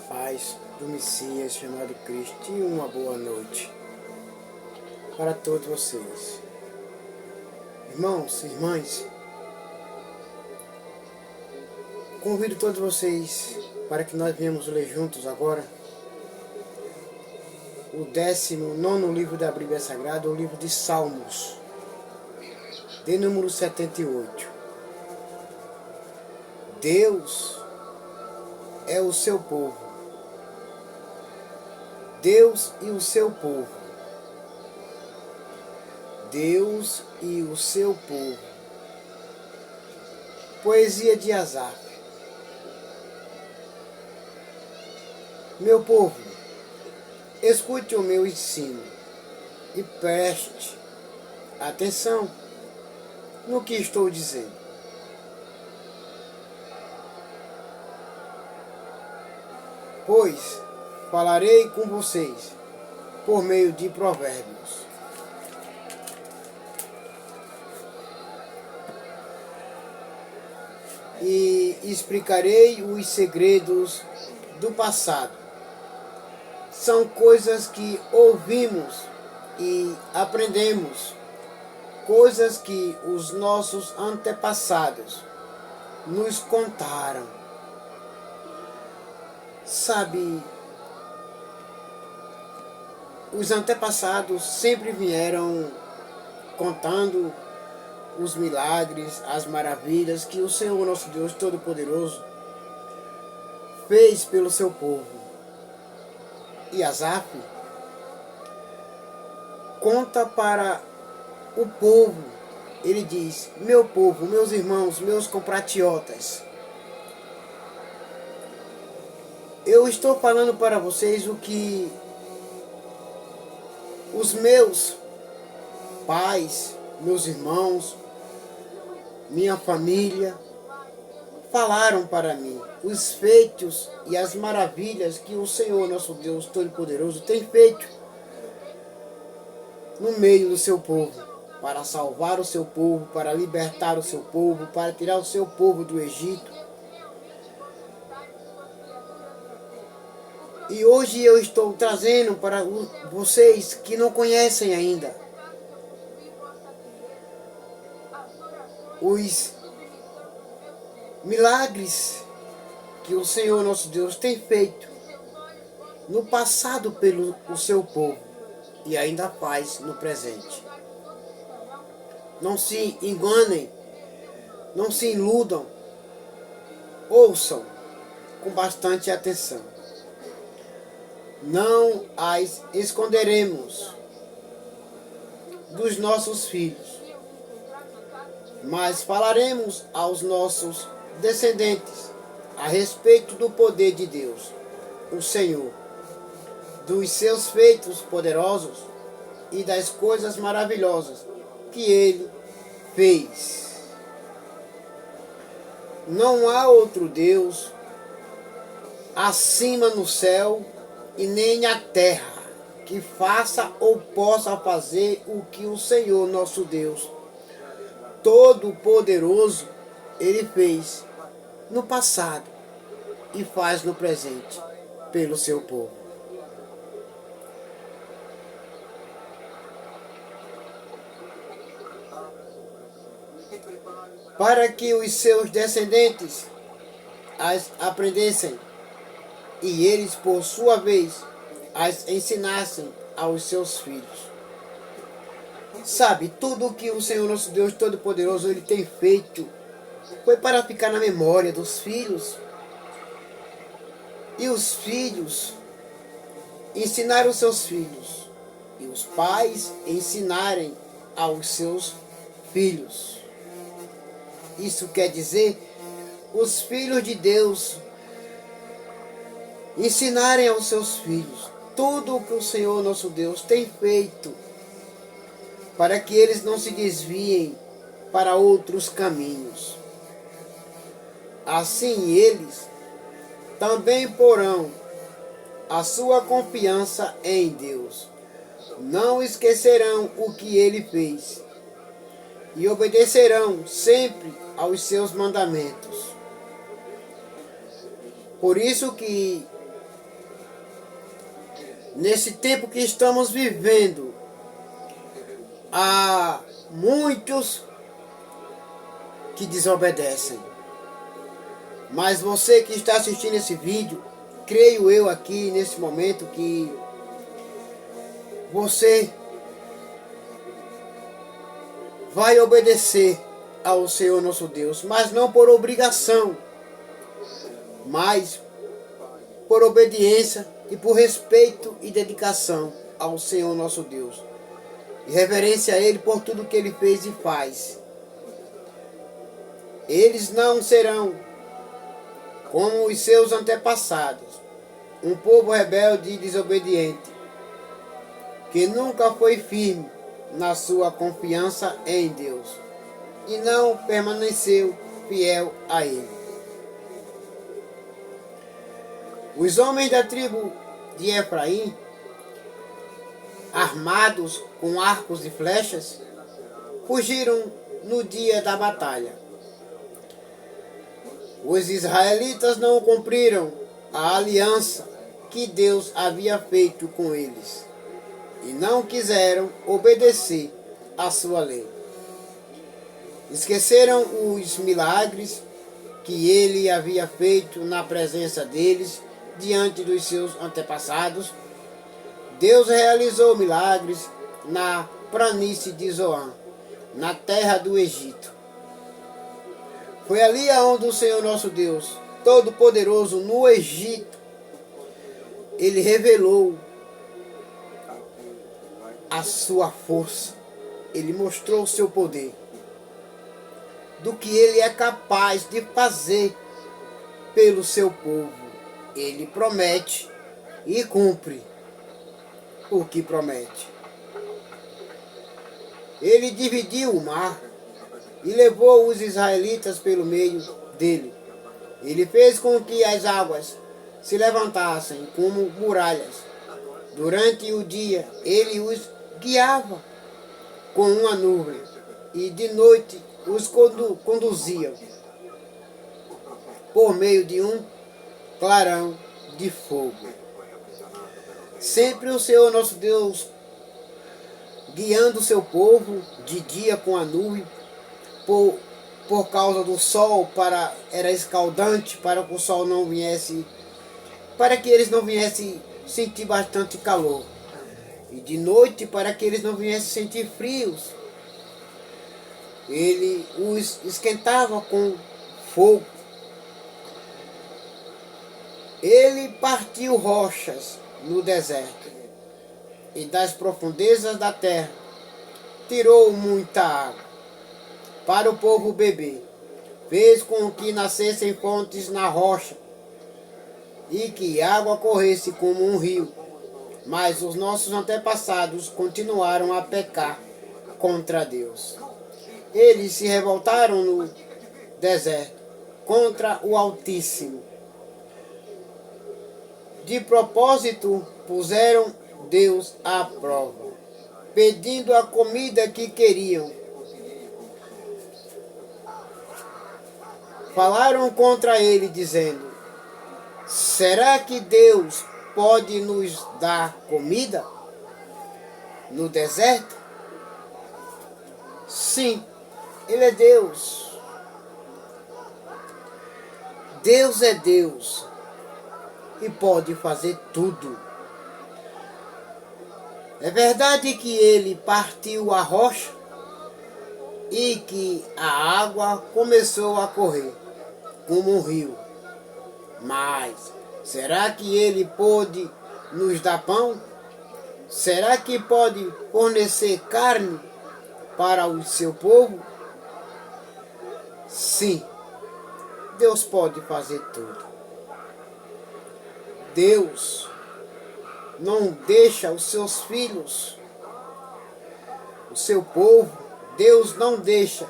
paz do Messias chamado Cristo e uma boa noite para todos vocês. Irmãos e irmãs, convido todos vocês para que nós venhamos ler juntos agora o 19º livro da Bíblia Sagrada, o livro de Salmos, de número 78. Deus é o seu povo. Deus e o seu povo. Deus e o seu povo. Poesia de Asaf. Meu povo, escute o meu ensino e preste atenção no que estou dizendo. Pois falarei com vocês por meio de provérbios. E explicarei os segredos do passado. São coisas que ouvimos e aprendemos, coisas que os nossos antepassados nos contaram. Sabe, os antepassados sempre vieram contando os milagres, as maravilhas que o Senhor nosso Deus Todo-Poderoso fez pelo seu povo. E Asaf conta para o povo, ele diz: meu povo, meus irmãos, meus compatriotas, eu estou falando para vocês o que os meus pais, meus irmãos, minha família falaram para mim, os feitos e as maravilhas que o Senhor, nosso Deus Todo-Poderoso, tem feito no meio do seu povo, para salvar o seu povo, para libertar o seu povo, para tirar o seu povo do Egito. E hoje eu estou trazendo para vocês que não conhecem ainda os milagres que o Senhor nosso Deus tem feito no passado pelo o seu povo e ainda faz no presente. Não se enganem, não se iludam, ouçam com bastante atenção. Não as esconderemos dos nossos filhos, mas falaremos aos nossos descendentes a respeito do poder de Deus, o Senhor, dos seus feitos poderosos e das coisas maravilhosas que Ele fez. Não há outro Deus acima no céu e nem a terra que faça ou possa fazer o que o Senhor nosso Deus Todo-Poderoso Ele fez no passado e faz no presente pelo seu povo. Para que os seus descendentes as aprendessem e eles, por sua vez, as ensinassem aos seus filhos. Sabe, tudo o que o Senhor nosso Deus Todo-Poderoso Ele tem feito foi para ficar na memória dos filhos. E os filhos ensinaram os seus filhos. E os pais ensinarem aos seus filhos. Isso quer dizer, os filhos de Deus ensinarem aos seus filhos tudo o que o Senhor nosso Deus tem feito, para que eles não se desviem para outros caminhos. Assim eles também porão a sua confiança em Deus. Não esquecerão o que Ele fez e obedecerão sempre aos seus mandamentos. Por isso que nesse tempo que estamos vivendo, há muitos que desobedecem. Mas você que está assistindo esse vídeo, creio eu aqui nesse momento que você vai obedecer ao Senhor nosso Deus, mas não por obrigação, mas por obediência e por respeito e dedicação ao Senhor nosso Deus. E reverência a Ele por tudo que Ele fez e faz. Eles não serão como os seus antepassados, um povo rebelde e desobediente, que nunca foi firme na sua confiança em Deus e não permaneceu fiel a Ele. Os homens da tribo de Efraim, armados com arcos e flechas, fugiram no dia da batalha. Os israelitas não cumpriram a aliança que Deus havia feito com eles e não quiseram obedecer à sua lei. Esqueceram os milagres que ele havia feito na presença deles diante dos seus antepassados. Deus realizou milagres na planície de Zoan, na terra do Egito. Foi ali onde o Senhor nosso Deus, Todo-Poderoso, no Egito, Ele revelou a sua força. Ele mostrou o seu poder, do que Ele é capaz de fazer pelo seu povo. Ele promete e cumpre o que promete. Ele dividiu o mar e levou os israelitas pelo meio dele. Ele fez com que as águas se levantassem como muralhas. Durante o dia ele os guiava com uma nuvem e de noite os conduzia por meio de um clarão de fogo. Sempre o Senhor nosso Deus guiando o seu povo de dia com a nuvem, por causa do sol, era escaldante, para que o sol não viesse, para que eles não viessem sentir bastante calor. E de noite, para que eles não viessem sentir frios. Ele os esquentava com fogo. Ele partiu rochas no deserto, e das profundezas da terra tirou muita água para o povo beber. Fez com que nascessem fontes na rocha e que a água corresse como um rio. Mas os nossos antepassados continuaram a pecar contra Deus. Eles se revoltaram no deserto contra o Altíssimo. De propósito puseram Deus à prova, pedindo a comida que queriam. Falaram contra ele, dizendo: será que Deus pode nos dar comida no deserto? Sim, Ele é Deus. Deus é Deus e pode fazer tudo. É verdade que Ele partiu a rocha e que a água começou a correr como um rio. Mas será que Ele pode nos dar pão? Será que pode fornecer carne para o seu povo? Sim, Deus pode fazer tudo. Deus não deixa os seus filhos, o seu povo, Deus não deixa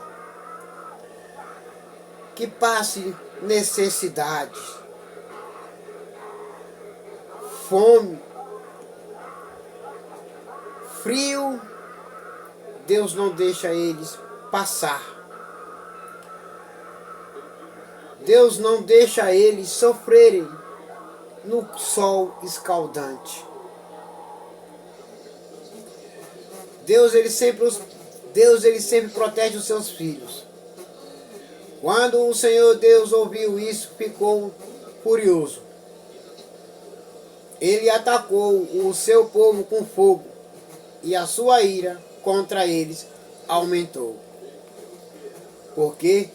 que passe necessidade, fome, frio. Deus não deixa eles passar. Deus não deixa eles sofrerem no sol escaldante. Deus ele sempre protege os seus filhos. Quando o Senhor Deus ouviu isso, ficou furioso. Ele atacou o seu povo com fogo, e a sua ira contra eles aumentou. Porque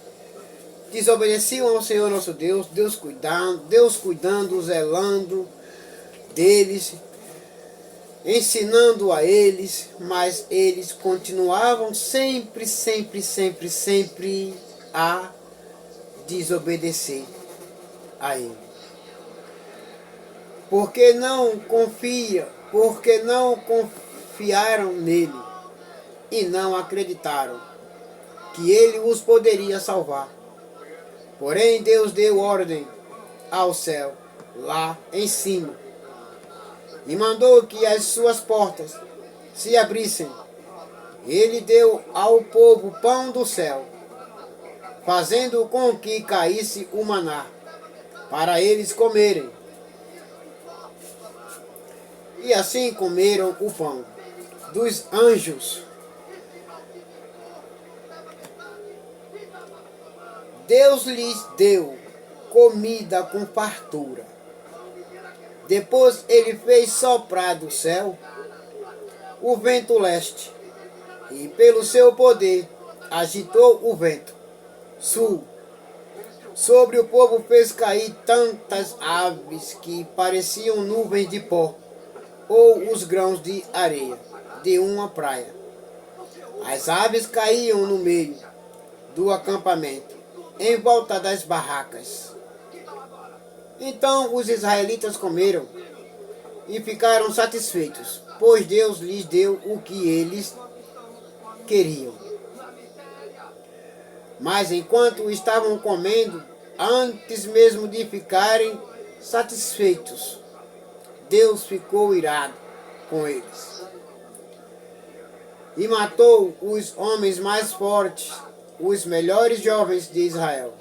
desobedeciam ao Senhor nosso Deus, Deus cuidando, zelando deles, ensinando a eles, mas eles continuavam sempre a desobedecer a Ele. Porque não confiaram nele e não acreditaram que Ele os poderia salvar. Porém, Deus deu ordem ao céu lá em cima e mandou que as suas portas se abrissem. Ele deu ao povo pão do céu, fazendo com que caísse o maná para eles comerem. E assim comeram o pão dos anjos. Deus lhes deu comida com fartura. Depois ele fez soprar do céu o vento leste, e pelo seu poder agitou o vento sul. Sobre o povo fez cair tantas aves que pareciam nuvens de pó, ou os grãos de areia de uma praia. As aves caíam no meio do acampamento, em volta das barracas. Então os israelitas comeram e ficaram satisfeitos, pois Deus lhes deu o que eles queriam. Mas enquanto estavam comendo, antes mesmo de ficarem satisfeitos, Deus ficou irado com eles e matou os homens mais fortes, os melhores jovens de Israel.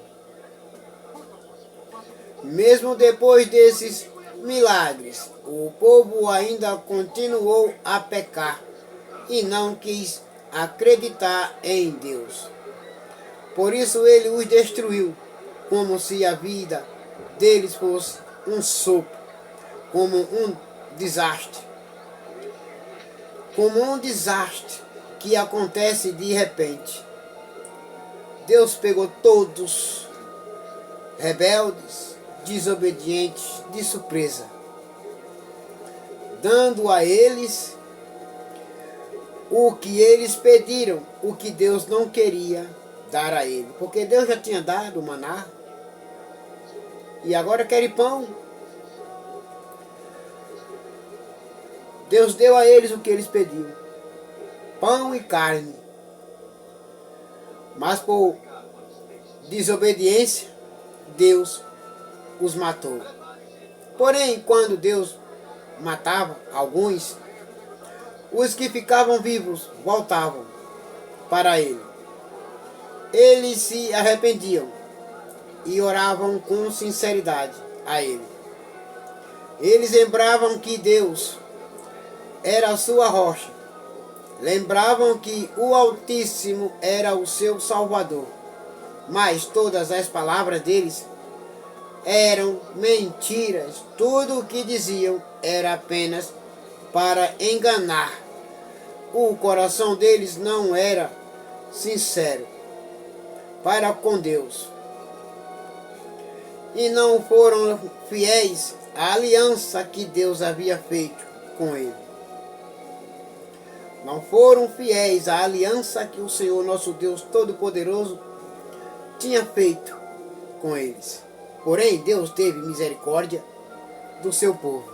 Mesmo depois desses milagres, o povo ainda continuou a pecar e não quis acreditar em Deus. Por isso ele os destruiu, como se a vida deles fosse um sopro, como um desastre. Como um desastre que acontece de repente. Deus pegou todos rebeldes, desobedientes, de surpresa, dando a eles o que eles pediram, o que Deus não queria dar a ele, porque Deus já tinha dado o maná, e agora querem pão. Deus deu a eles o que eles pediam, pão e carne, mas por desobediência, Deus os matou. Porém, quando Deus matava alguns, os que ficavam vivos voltavam para Ele. Eles se arrependiam e oravam com sinceridade a Ele. Eles lembravam que Deus era a sua rocha. Lembravam que o Altíssimo era o seu Salvador. Mas todas as palavras deles eram mentiras. Tudo o que diziam era apenas para enganar. O coração deles não era sincero para com Deus. E não foram fiéis à aliança que Deus havia feito com ele. Não foram fiéis à aliança que o Senhor nosso Deus Todo-Poderoso tinha feito com eles. Porém, Deus teve misericórdia do seu povo.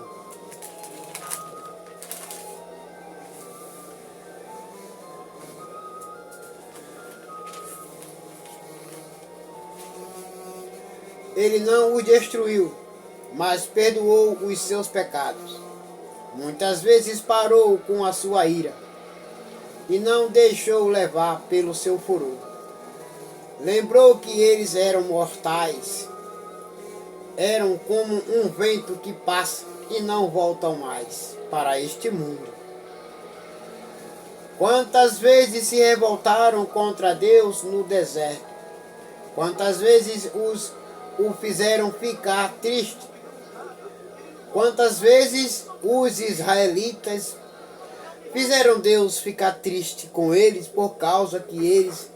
Ele não os destruiu, mas perdoou os seus pecados. Muitas vezes parou com a sua ira e não deixou levar pelo seu furor. Lembrou que eles eram mortais, eram como um vento que passa e não voltam mais para este mundo. Quantas vezes se revoltaram contra Deus no deserto? Quantas vezes o fizeram ficar triste? Quantas vezes os israelitas fizeram Deus ficar triste com eles por causa que eles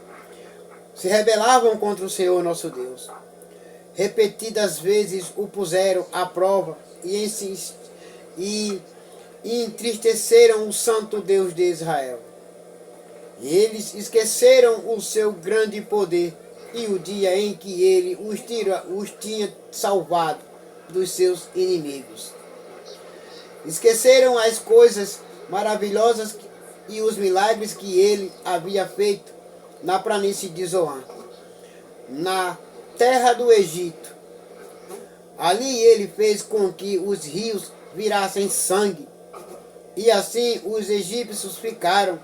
se rebelavam contra o Senhor nosso Deus? Repetidas vezes o puseram à prova e entristeceram o santo Deus de Israel. Eles esqueceram o seu grande poder e o dia em que ele os tinha salvado dos seus inimigos. Esqueceram as coisas maravilhosas e os milagres que ele havia feito na planície de Zoan, na terra do Egito. Ali ele fez com que os rios virassem sangue, e assim os egípcios ficaram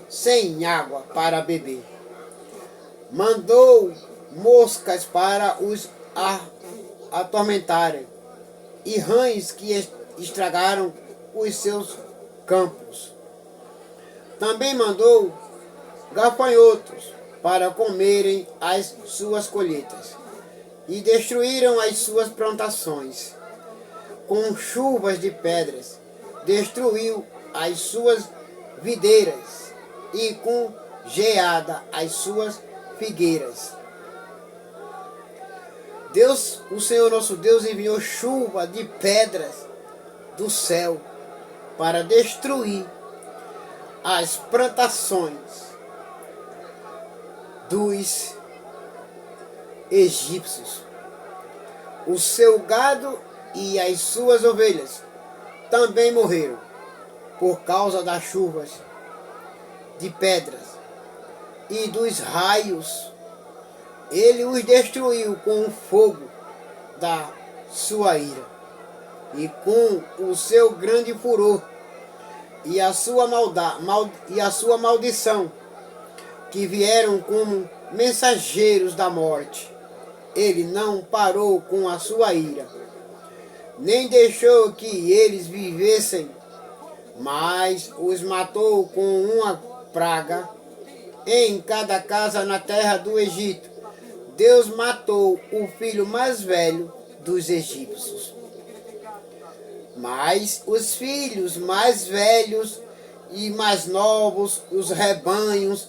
sem água para beber. Mandou moscas para os atormentarem, e rãs que estragaram os seus campos. Também mandou gafanhotos para comerem as suas colheitas, e destruíram as suas plantações. Com chuvas de pedras, destruiu as suas videiras, e com geada as suas figueiras. Deus, o Senhor nosso Deus, enviou chuva de pedras do céu para destruir as plantações dos egípcios. O seu gado e as suas ovelhas também morreram por causa das chuvas de pedras e dos raios. Ele os destruiu com o fogo da sua ira e com o seu grande furor e a sua maldição, que vieram como mensageiros da morte. Ele não parou com a sua ira, nem deixou que eles vivessem, mas os matou com uma praga em cada casa na terra do Egito. Deus matou o filho mais velho dos egípcios. Mas os filhos mais velhos e mais novos, os rebanhos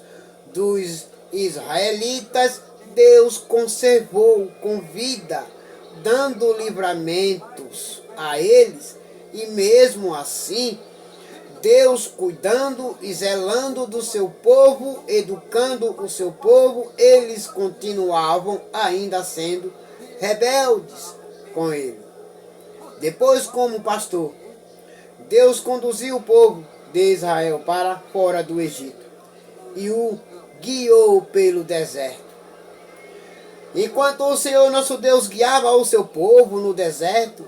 dos israelitas, Deus conservou com vida, dando livramentos a eles, e mesmo assim, Deus cuidando e zelando do seu povo, educando o seu povo, eles continuavam ainda sendo rebeldes com ele. Depois, como pastor, Deus conduziu o povo de Israel para fora do Egito e o guiou pelo deserto. Enquanto o Senhor nosso Deus guiava o seu povo no deserto,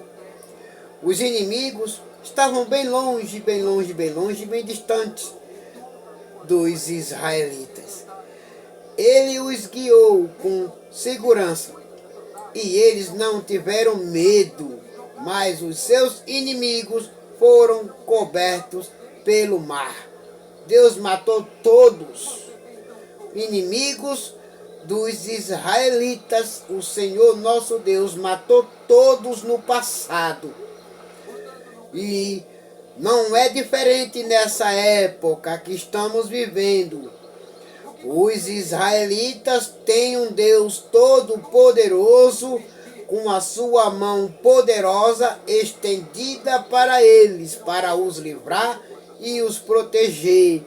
os inimigos estavam bem longe, bem longe, bem longe, bem distantes dos israelitas. Ele os guiou com segurança e eles não tiveram medo, mas os seus inimigos foram cobertos pelo mar. Deus matou todos inimigos dos israelitas. O Senhor nosso Deus matou todos no passado. E não é diferente nessa época que estamos vivendo. Os israelitas têm um Deus todo-poderoso, com a sua mão poderosa estendida para eles, para os livrar e os proteger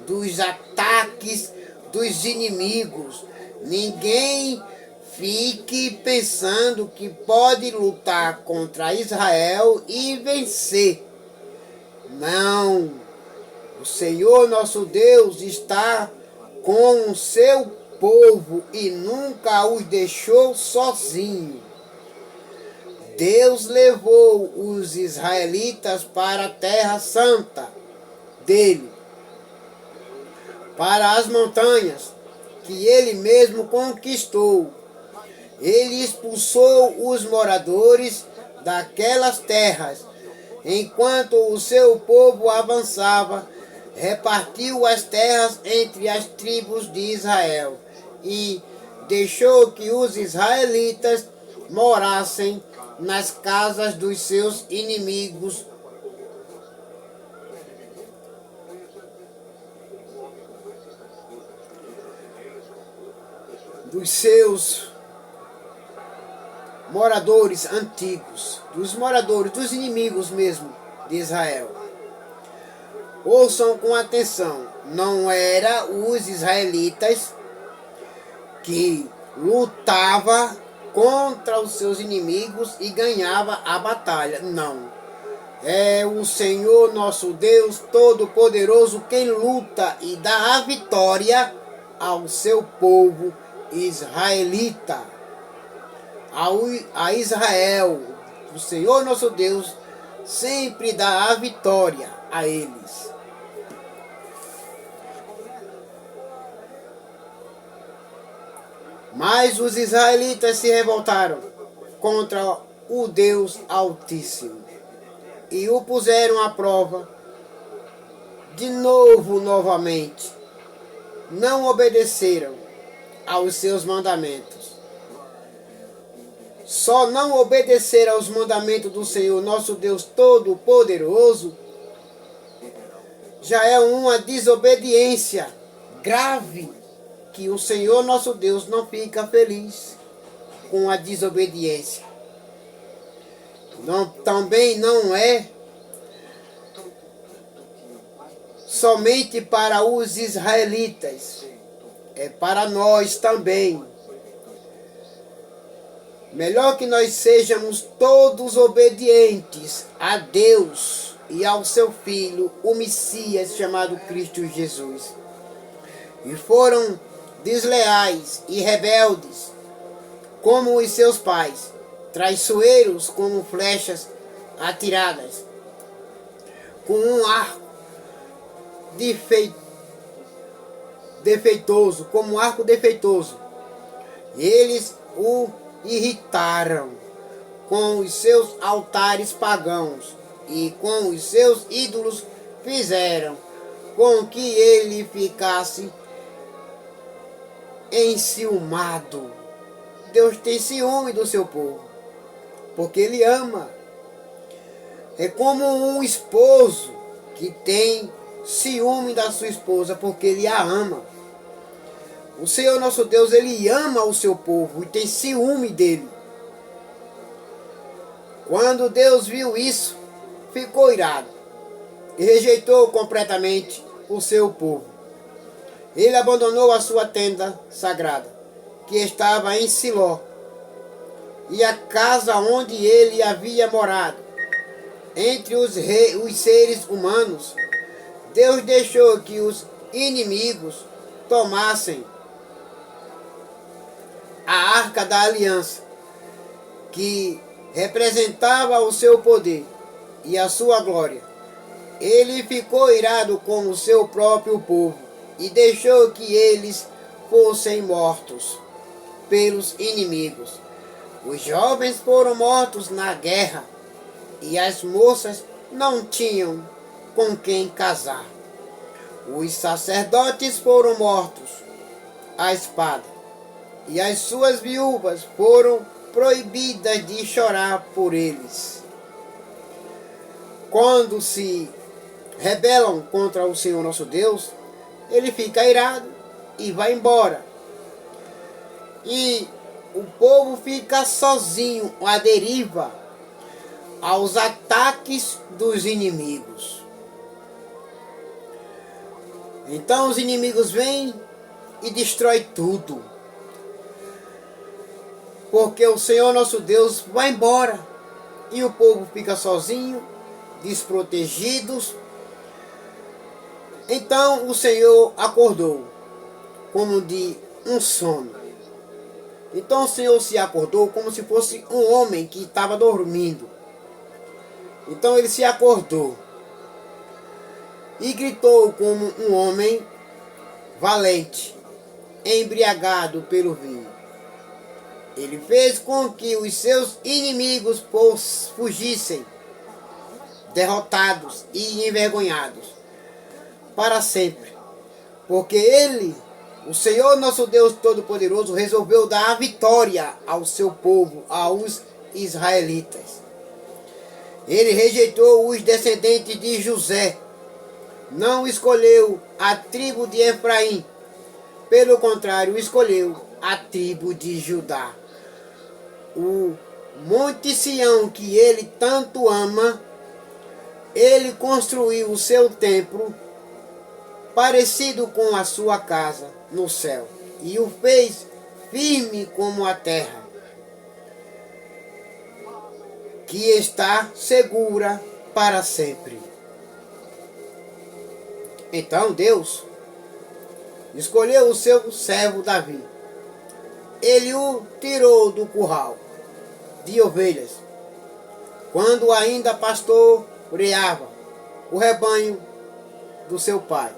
dos ataques dos inimigos. Ninguém fique pensando que pode lutar contra Israel e vencer. Não. O Senhor nosso Deus está com o seu povo e nunca os deixou sozinho. Deus levou os israelitas para a terra santa dele, para as montanhas que ele mesmo conquistou. Ele expulsou os moradores daquelas terras, enquanto o seu povo avançava repartiu as terras entre as tribos de Israel e deixou que os israelitas morassem nas casas dos seus inimigos. Dos seus moradores antigos, dos moradores, dos inimigos mesmo de Israel. Ouçam com atenção, não era os israelitas que lutava contra os seus inimigos e ganhava a batalha, não. É o Senhor nosso Deus Todo-Poderoso quem luta e dá a vitória ao seu povo israelita, a Israel. O Senhor nosso Deus sempre dá a vitória a eles. Mas os israelitas se revoltaram contra o Deus Altíssimo e o puseram à prova novamente. Não obedeceram aos seus mandamentos. Só não obedecer aos mandamentos do Senhor, nosso Deus Todo-Poderoso, já é uma desobediência grave, que o Senhor, nosso Deus, não fica feliz com a desobediência. Também não é somente para os israelitas, é para nós também. Melhor que nós sejamos todos obedientes a Deus e ao seu Filho, o Messias chamado Cristo Jesus. E foram desleais e rebeldes como os seus pais, traiçoeiros como flechas atiradas, com um arco defeituoso, como um arco defeituoso. Eles o irritaram com os seus altares pagãos e com os seus ídolos fizeram com que ele ficasse enciumado. Deus tem ciúme do seu povo, porque ele ama. É como um esposo que tem ciúme da sua esposa, porque ele a ama. O Senhor nosso Deus, ele ama o seu povo e tem ciúme dele. Quando Deus viu isso, ficou irado e rejeitou completamente o seu povo. Ele abandonou a sua tenda sagrada, que estava em Siló, e a casa onde ele havia morado. Entre os seres humanos, Deus deixou que os inimigos tomassem a arca da aliança, que representava o seu poder e a sua glória. Ele ficou irado com o seu próprio povo e deixou que eles fossem mortos pelos inimigos. Os jovens foram mortos na guerra e as moças não tinham com quem casar. Os sacerdotes foram mortos à espada e as suas viúvas foram proibidas de chorar por eles. Quando se rebelam contra o Senhor nosso Deus, ele fica irado e vai embora. E o povo fica sozinho, à deriva, aos ataques dos inimigos. Então os inimigos vêm e destrói tudo. Porque o Senhor nosso Deus vai embora e o povo fica sozinho, desprotegidos. Então o Senhor acordou, como de um sono. Então o Senhor se acordou como se fosse um homem que estava dormindo. Então ele se acordou e gritou como um homem valente, embriagado pelo vinho. Ele fez com que os seus inimigos fugissem, derrotados e envergonhados. para sempre. Porque Ele, o Senhor nosso Deus Todo-Poderoso, resolveu dar a vitória ao seu povo, aos israelitas. Ele rejeitou os descendentes de José, não escolheu a tribo de Efraim, pelo contrário, escolheu a tribo de Judá. O Monte Sião, que ele tanto ama, ele construiu o seu templo parecido com a sua casa no céu, e o fez firme como a terra, que está segura para sempre. Então Deus escolheu o seu servo Davi. Ele o tirou do curral de ovelhas, quando ainda pastoreava o rebanho do seu pai.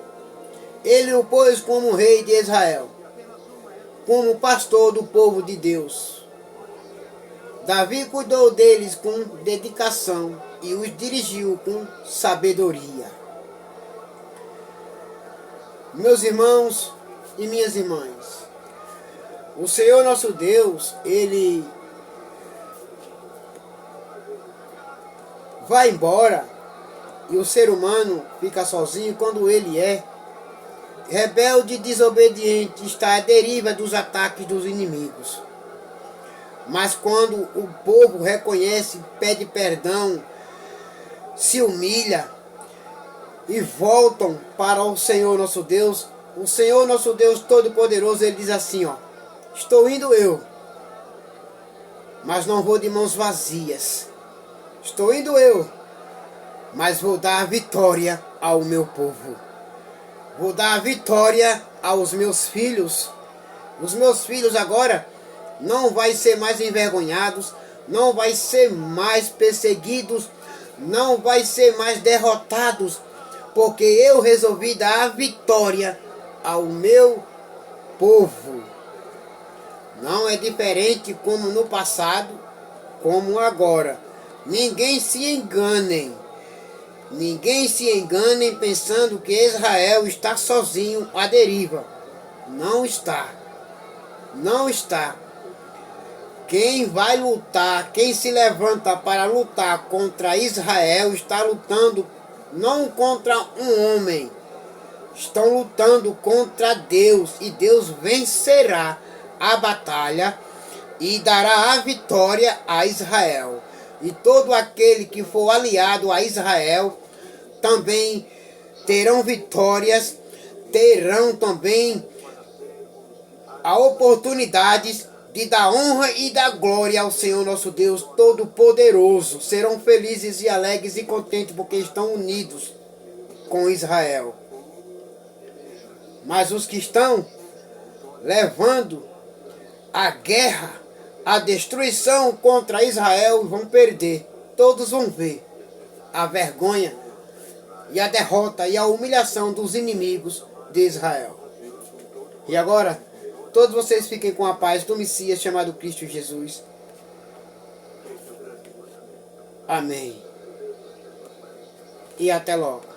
Ele o pôs como rei de Israel, como pastor do povo de Deus. Davi cuidou deles com dedicação e os dirigiu com sabedoria. Meus irmãos e minhas irmãs, o Senhor nosso Deus, Ele vai embora e o ser humano fica sozinho quando ele é rebelde e desobediente, está à deriva dos ataques dos inimigos. Mas quando o povo reconhece, pede perdão, se humilha e voltam para o Senhor nosso Deus, o Senhor nosso Deus Todo-Poderoso, Ele diz assim, ó: estou indo eu, mas não vou de mãos vazias. Estou indo eu, mas vou dar a vitória ao meu povo. Vou dar a vitória aos meus filhos. Os meus filhos agora não vai ser mais envergonhados, não vai ser mais perseguidos, não vai ser mais derrotados, porque eu resolvi dar a vitória ao meu povo. Não é diferente como no passado, como agora. Ninguém se enganem. Ninguém se engane pensando que Israel está sozinho à deriva. Não está. Não está. Quem vai lutar, quem se levanta para lutar contra Israel, está lutando não contra um homem. Estão lutando contra Deus. E Deus vencerá a batalha e dará a vitória a Israel. E todo aquele que for aliado a Israel também terão vitórias, terão também a oportunidade de dar honra e dar glória ao Senhor nosso Deus Todo-Poderoso. Serão felizes e alegres e contentes porque estão unidos com Israel. Mas os que estão levando a guerra, a destruição contra Israel, vão perder. Todos vão ver a vergonha e a derrota e a humilhação dos inimigos de Israel. E agora, todos vocês fiquem com a paz do Messias chamado Cristo Jesus. Amém. E até logo.